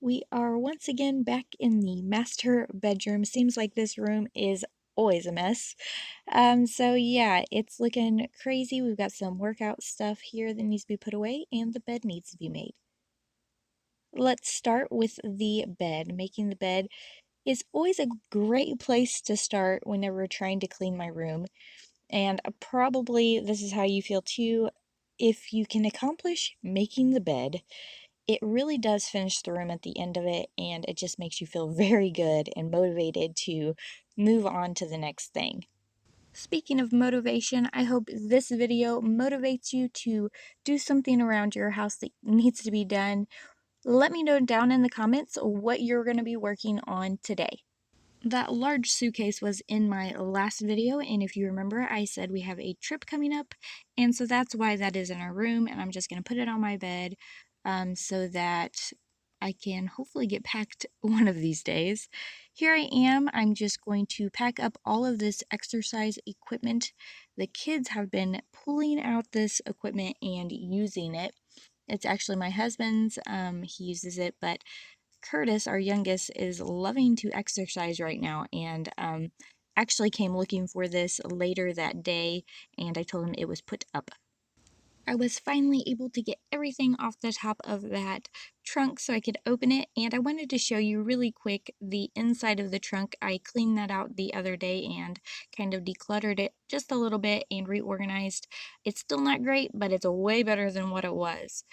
We are once again back in the master bedroom. Seems like this room is always a mess. So yeah, it's looking crazy. We've got some workout stuff here that needs to be put away, and the bed needs to be made. Let's start with the bed. Making the bed is always a great place to start whenever we're trying to clean my room. And probably this is how you feel too. If you can accomplish making the bed, it really does finish the room at the end of it, and it just makes you feel very good and motivated to move on to the next thing. Speaking of motivation, I hope this video motivates you to do something around your house that needs to be done. Let me know down in the comments what you're going to be working on today. That large suitcase was in my last video, and if you remember, I said we have a trip coming up, and so that's why that is in our room, and I'm just going to put it on my bed so that I can hopefully get packed one of these days. Here I am. I'm just going to pack up all of this exercise equipment. The kids have been pulling out this equipment and using it. It's actually my husband's. He uses it, but Curtis, our youngest, is loving to exercise right now, and actually came looking for this later that day, and I told him it was put up. I was finally able to get everything off the top of that trunk so I could open it, and I wanted to show you really quick the inside of the trunk. I cleaned that out the other day and kind of decluttered it just a little bit and reorganized. It's still not great, but it's way better than what it was.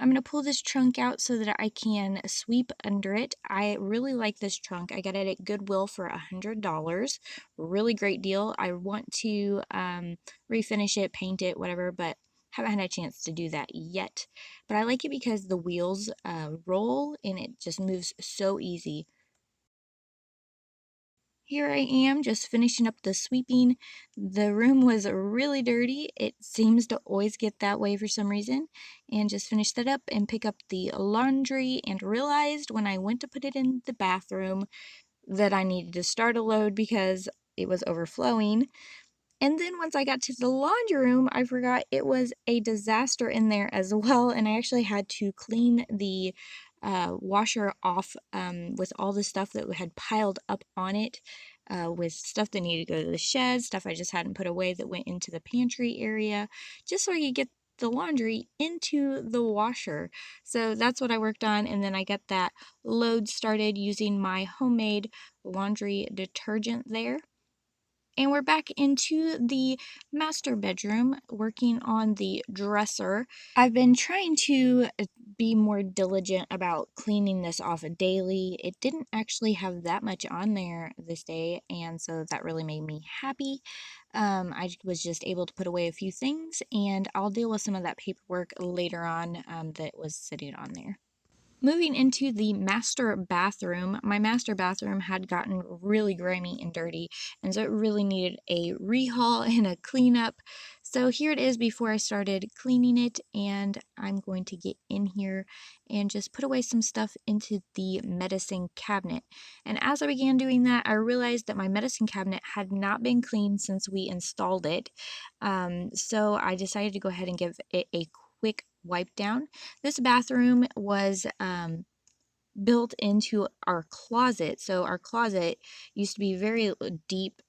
I'm going to pull this trunk out so that I can sweep under it. I really like this trunk. I got it at Goodwill for $100. Really great deal. I want to refinish it, paint it, whatever, but haven't had a chance to do that yet. But I like it because the wheels roll and it just moves so easy. Here I am just finishing up the sweeping. The room was really dirty. It seems to always get that way for some reason. And just finished that up and pick up the laundry and realized when I went to put it in the bathroom that I needed to start a load because it was overflowing. And then once I got to the laundry room, I forgot it was a disaster in there as well. And I actually had to clean the washer off with all the stuff that had piled up on it, with stuff that needed to go to the shed, stuff I just hadn't put away that went into the pantry area, just so I could get the laundry into the washer. So that's what I worked on, and then I got that load started using my homemade laundry detergent there. And we're back into the master bedroom working on the dresser. I've been trying to be more diligent about cleaning this off daily. It didn't actually have that much on there this day, and so that really made me happy. I was just able to put away a few things, and I'll deal with some of that paperwork later on that was sitting on there. Moving into the master bathroom, my master bathroom had gotten really grimy and dirty, and so it really needed a rehaul and a cleanup. So here it is before I started cleaning it, and I'm going to get in here and just put away some stuff into the medicine cabinet. And as I began doing that, I realized that my medicine cabinet had not been cleaned since we installed it. So I decided to go ahead and give it a quick wipe down. This bathroom was built into our closet. So our closet used to be very deep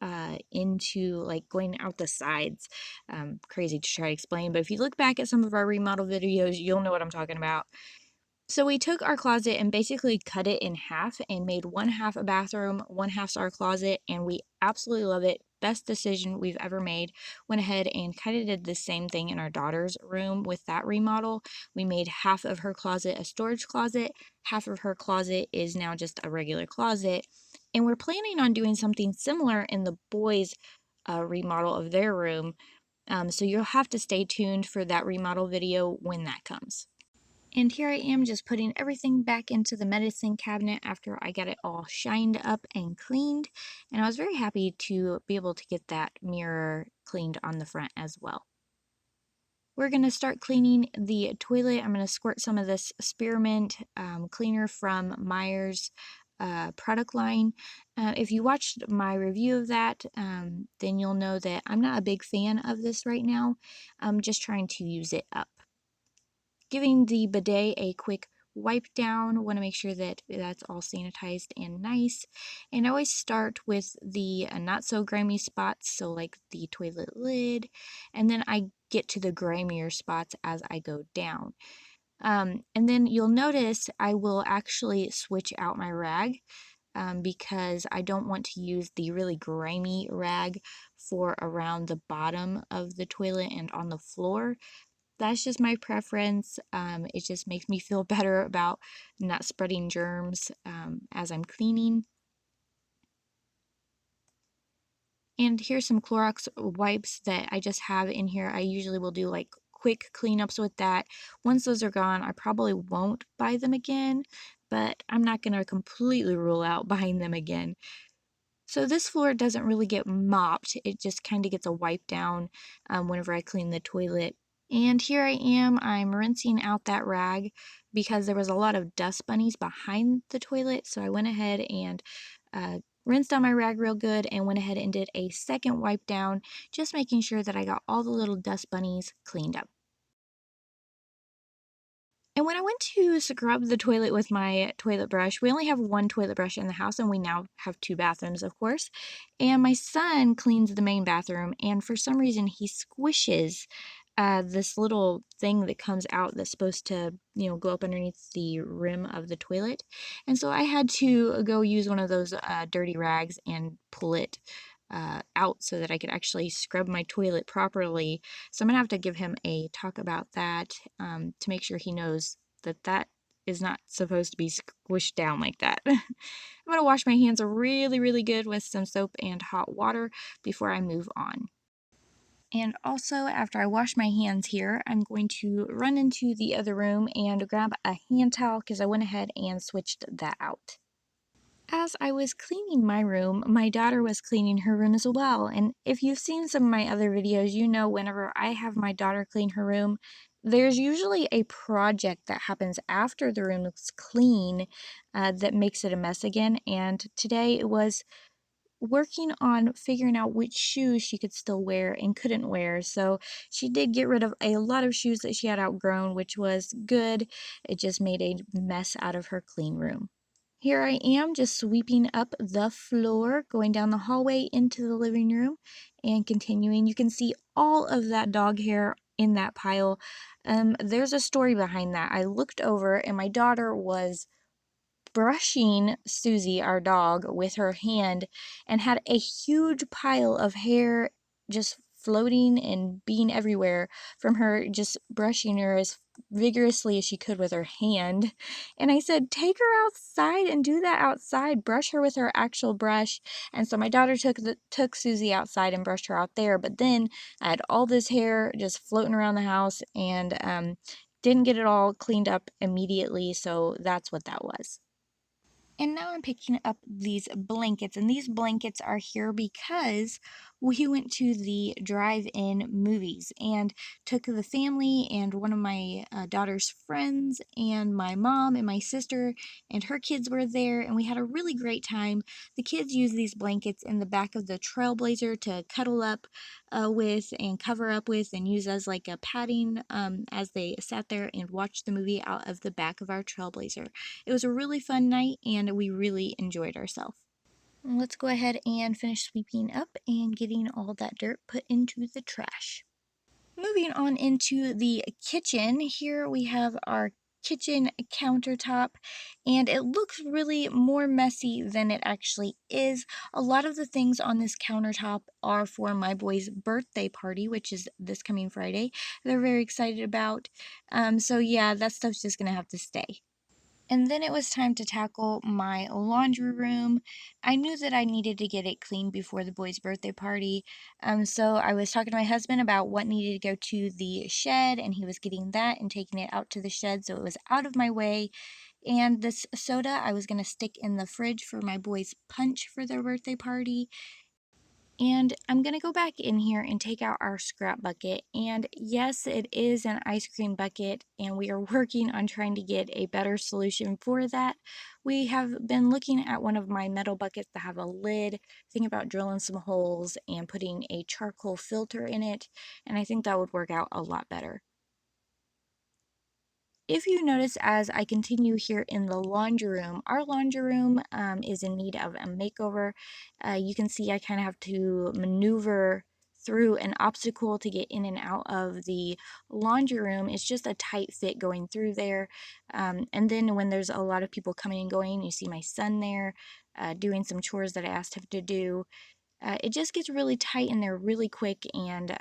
into like going out the sides. Crazy to try to explain, but if you look back at some of our remodel videos, you'll know what I'm talking about. So we took our closet and basically cut it in half and made one half a bathroom, one half's our closet, and we absolutely love it. Best decision we've ever made. Went ahead and kind of did the same thing in our daughter's room with that remodel. We made half of her closet a storage closet, half of her closet is now just a regular closet, and we're planning on doing something similar in the boys' remodel of their room. So you'll have to stay tuned for that remodel video when that comes. And here I am just putting everything back into the medicine cabinet after I got it all shined up and cleaned. And I was very happy to be able to get that mirror cleaned on the front as well. We're going to start cleaning the toilet. I'm going to squirt some of this spearmint cleaner from Meyer's product line. If you watched my review of that, then you'll know that I'm not a big fan of this right now. I'm just trying to use it up. Giving the bidet a quick wipe down. Want to make sure that that's all sanitized and nice. And I always start with the not so grimy spots, so like the toilet lid, and then I get to the grimier spots as I go down. And then you'll notice I will actually switch out my rag because I don't want to use the really grimy rag for around the bottom of the toilet and on the floor. That's just my preference. It just makes me feel better about not spreading germs as I'm cleaning. And here's some Clorox wipes that I just have in here. I usually will do like quick cleanups with that. Once those are gone, I probably won't buy them again, but I'm not going to completely rule out buying them again. So this floor doesn't really get mopped. It just kind of gets a wipe down whenever I clean the toilet. And here I am, I'm rinsing out that rag because there was a lot of dust bunnies behind the toilet. So I went ahead and rinsed out my rag real good and went ahead and did a second wipe down, just making sure that I got all the little dust bunnies cleaned up. And when I went to scrub the toilet with my toilet brush, we only have one toilet brush in the house, and we now have two bathrooms, of course. And my son cleans the main bathroom, and for some reason, he squishes this little thing that comes out that's supposed to, go up underneath the rim of the toilet. And so I had to go use one of those dirty rags and pull it out so that I could actually scrub my toilet properly. So I'm gonna have to give him a talk about that to make sure he knows that that is not supposed to be squished down like that. I'm gonna wash my hands really, really good with some soap and hot water before I move on. And also, after I wash my hands here, I'm going to run into the other room and grab a hand towel because I went ahead and switched that out. As I was cleaning my room, my daughter was cleaning her room as well. And if you've seen some of my other videos, you know whenever I have my daughter clean her room, there's usually a project that happens after the room looks clean that makes it a mess again. And today it was working on figuring out which shoes she could still wear and couldn't wear. So she did get rid of a lot of shoes that she had outgrown, which was good. It just made a mess out of her clean room. Here I am just sweeping up the floor, going down the hallway into the living room and continuing. You can see all of that dog hair in that pile. There's a story behind that. I looked over and my daughter was brushing Susie, our dog, with her hand and had a huge pile of hair just floating and being everywhere from her just brushing her as vigorously as she could with her hand. And I said, take her outside and do that outside. Brush her with her actual brush. And so my daughter took Susie outside and brushed her out there. But then I had all this hair just floating around the house and didn't get it all cleaned up immediately. So that's what that was. And now I'm picking up these blankets, and these blankets are here because we went to the drive-in movies and took the family and one of my daughter's friends and my mom and my sister and her kids were there, and we had a really great time. The kids used these blankets in the back of the Trailblazer to cuddle up with and cover up with and use as like a padding as they sat there and watched the movie out of the back of our Trailblazer. It was a really fun night and we really enjoyed ourselves. Let's go ahead and finish sweeping up and getting all that dirt put into the trash. Moving on into the kitchen, here we have our kitchen countertop, and it looks really more messy than it actually is. A lot of the things on this countertop are for my boy's birthday party, which is this coming Friday. They're very excited about. So yeah, that stuff's just gonna have to stay. And then it was time to tackle my laundry room. I knew that I needed to get it clean before the boys' birthday party. So I was talking to my husband about what needed to go to the shed, and he was getting that and taking it out to the shed so it was out of my way. And this soda I was going to stick in the fridge for my boys' punch for their birthday party. And I'm going to go back in here and take out our scrap bucket. And yes, it is an ice cream bucket, and we are working on trying to get a better solution for that. We have been looking at one of my metal buckets that have a lid, thinking about drilling some holes and putting a charcoal filter in it, and I think that would work out a lot better. If you notice as I continue here in the laundry room, our laundry room is in need of a makeover. You can see I kind of have to maneuver through an obstacle to get in and out of the laundry room. It's just a tight fit going through there. And then when there's a lot of people coming and going, you see my son there doing some chores that I asked him to do. It just gets really tight in there really quick, and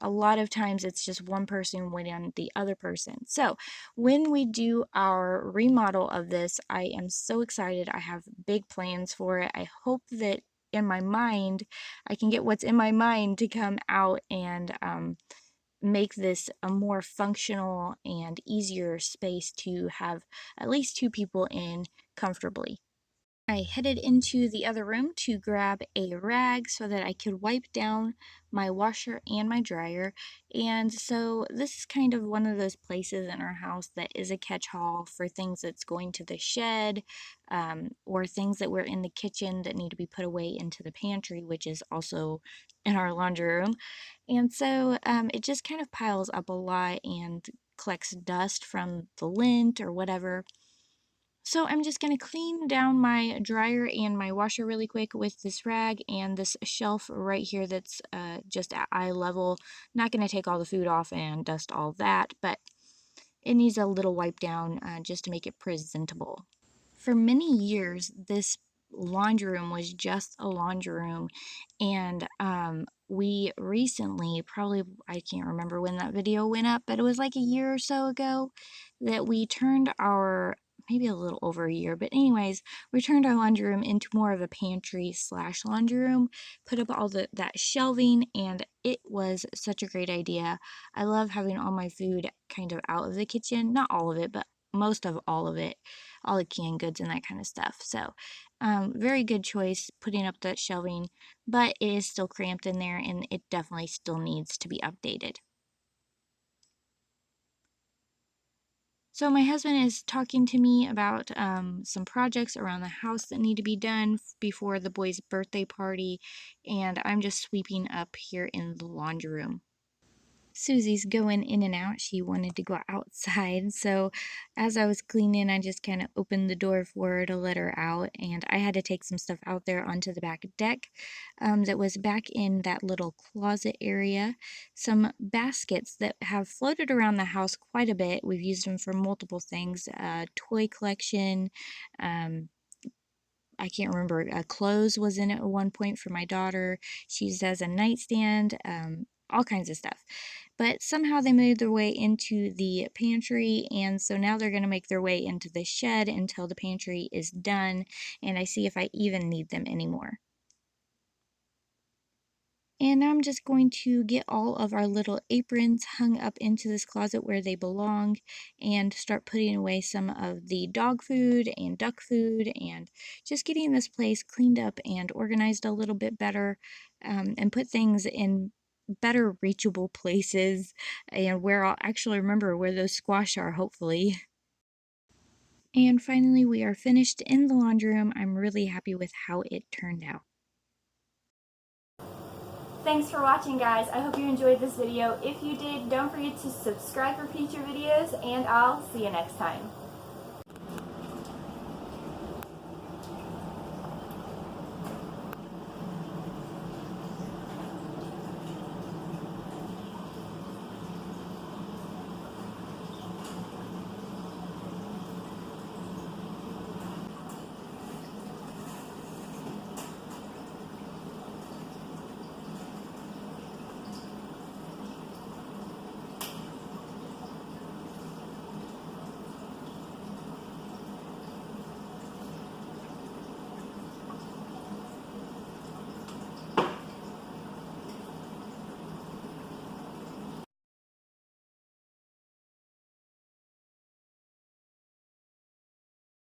a lot of times it's just one person waiting on the other person. So when we do our remodel of this, I am so excited. I have big plans for it. I hope that in my mind, I can get what's in my mind to come out and make this a more functional and easier space to have at least two people in comfortably. I headed into the other room to grab a rag so that I could wipe down my washer and my dryer. And so this is kind of one of those places in our house that is a catch-all for things that's going to the shed, or things that were in the kitchen that need to be put away into the pantry, which is also in our laundry room. And so it just kind of piles up a lot and collects dust from the lint or whatever. So I'm just going to clean down my dryer and my washer really quick with this rag and this shelf right here that's just at eye level. Not going to take all the food off and dust all that, but it needs a little wipe down just to make it presentable. For many years, this laundry room was just a laundry room, and we recently, probably, I can't remember when that video went up, but it was like a year or so ago that we turned our, maybe a little over a year, but anyways, we turned our laundry room into more of a pantry slash laundry room, put up all that shelving, and it was such a great idea. I love having all my food kind of out of the kitchen, not all of it, but most of all of it, all the canned goods and that kind of stuff. So, very good choice putting up that shelving, but it is still cramped in there and it definitely still needs to be updated. So my husband is talking to me about some projects around the house that need to be done before the boys' birthday party, and I'm just sweeping up here in the laundry room. Susie's going in and out. She wanted to go outside. So as I was cleaning, I just kind of opened the door for her to let her out. And I had to take some stuff out there onto the back deck that was back in that little closet area. Some baskets that have floated around the house quite a bit. We've used them for multiple things, toy collection. I can't remember, clothes was in it at one point for my daughter. She used it as a nightstand, all kinds of stuff. But somehow they made their way into the pantry, and so now they're going to make their way into the shed until the pantry is done, and I see if I even need them anymore. And now I'm just going to get all of our little aprons hung up into this closet where they belong and start putting away some of the dog food and duck food and just getting this place cleaned up and organized a little bit better, and put things in better reachable places and where I'll actually remember where those squash are, hopefully. And finally, we are finished in the laundry room. I'm really happy with how it turned out. Thanks for watching, guys. I hope you enjoyed this video. If you did, don't forget to subscribe for future videos, and I'll see you next time.